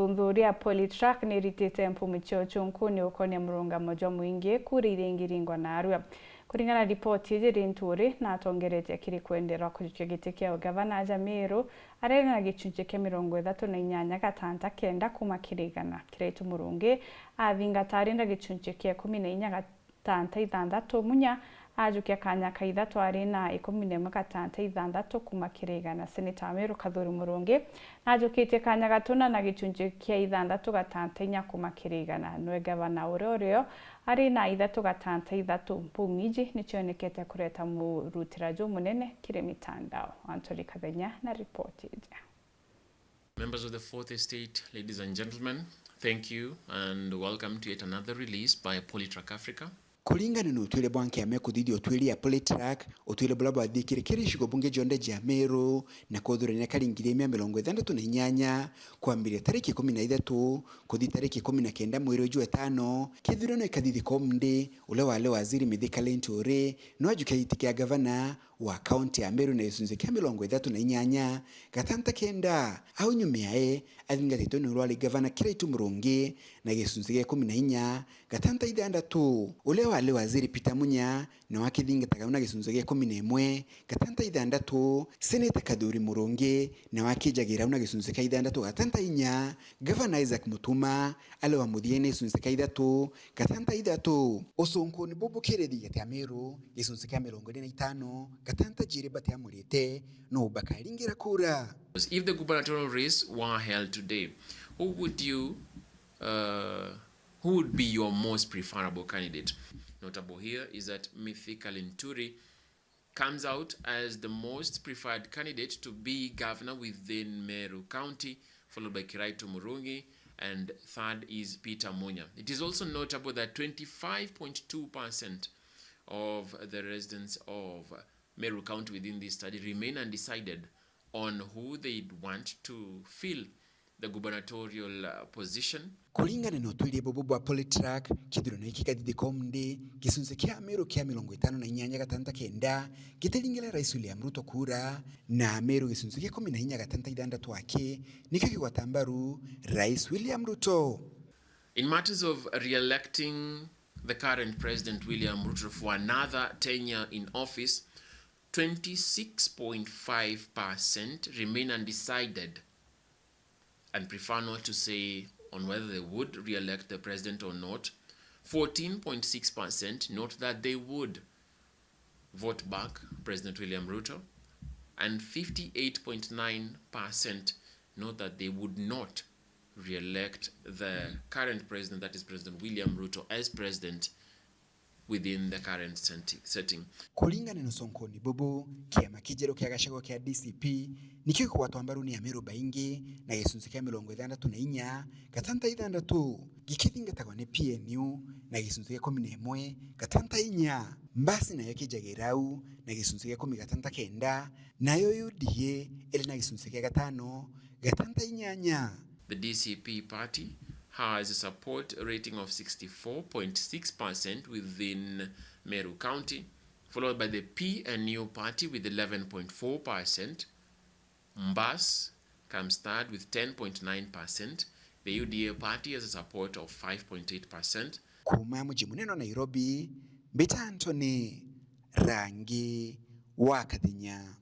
Ûnthûthûria Politrack niritite Mpumi Cia Ûnthûthûria ukonia murunga moja mwingi kuri iringiringwa narua. Kuringana ripoti iji Linturi na atongerete kiri kwenderwa kujukia giti kia ugavana aja Meru arena na gichunjia kia 38.9 kuma kirigana. Kiraitu Murungi athingatari na gichunjia kia 14.6 Munya ajukia kanya ka 3 arena 11.6 kuma kirigana. Senatorial Meru Kathuri Murungi ajukitie kanya gatuna na gichunjia kia 6.4 kuma kirigana. Nwe gavana urio arena 3.6 Mpumi Cia nichionekete kureta murutirajo munene kire mitandao. Antoli Kathenya na ripoti. Members of the Fourth Estate, ladies and gentlemen, thank you and welcome to yet another release by Politrack Africa. Kulingana na utwile bwanke ameko dhidi utwile ya Politrack, utwile bulaba wadhikiri kiri shigo bunge jonde ja Meru na kodhuri na kalingiri 168 kwa mbili tariki 13 kodi tariki 19 mwezi wa 5 kithurano ikadhidi komde ule wale waziri Mithika Linturi no ajukaitikia gavana wa county ya Meru na isunzikia 38 gatanta kenda au nyumiae athingatito ni urwali gavana Kiraitu Murungi na isunzikia 14 gatanta idandatu ule wale waziri Munya na wakithingataga una gisunzikia 11 gatanta idandatu Senator Kathuri Murungi na wakijagira una gisunzikia idandatu gatanta inya gavana Mutuma alewa muthiene isunzikia idatu gatanta idatu osonko ni bobo keredi ya Meru isunzikia 25 gatanta jire bati amurite no bakaringira kura. If the gubernatorial race were held today, who would be your most preferable candidate? Notable here is that Mithika Linturi comes out as the most preferred candidate to be governor within Meru County, followed by Kiraitu Murungi, and third is Munya. It is also notable that 25.2% of the residents of Meru County within this study remain undecided on who they'd want to fill the gubernatorial position. Kulingana na utwili bobo wa Politrack, kithurano iki kadidi komde gisunze kia Meru kia 58 gitelingela Rais William Ruto kura na Meru gisunze kia 14 wake nikyo kiwatambaru Rais William Ruto. In matters of re-electing the current President William Ruto for another tenure in office, 26.5% remain undecided and prefer not to say on whether they would re-elect the president or not. 14.6% note that they would vote back President William Ruto, and 58.9% note that they would not re-elect the current president, that is President William Ruto, as president within the current setting. Kulingana na sonkoni bobo kiama kijero kia gashago kia DCP nikyo kwa watu ni ya Meru baingi na gisunzikia 64 gatanta idandatu gikithingatagwa ni PNU na gisunzikia 11 gatanta inya mbasi na yoki jagirau na gisunzikia 19 nayo UDA ele na gisunzikia 5 gatanta inyanya. The DCP party has a support rating of 64.6% within Meru County, followed by the PNU party with 11.4%. Mbas comes third with 10.9%. The UDA party has a support of 5.8%. Kuma mji munene Nairobi, Beta Anthony, Rangi wa Kathenya.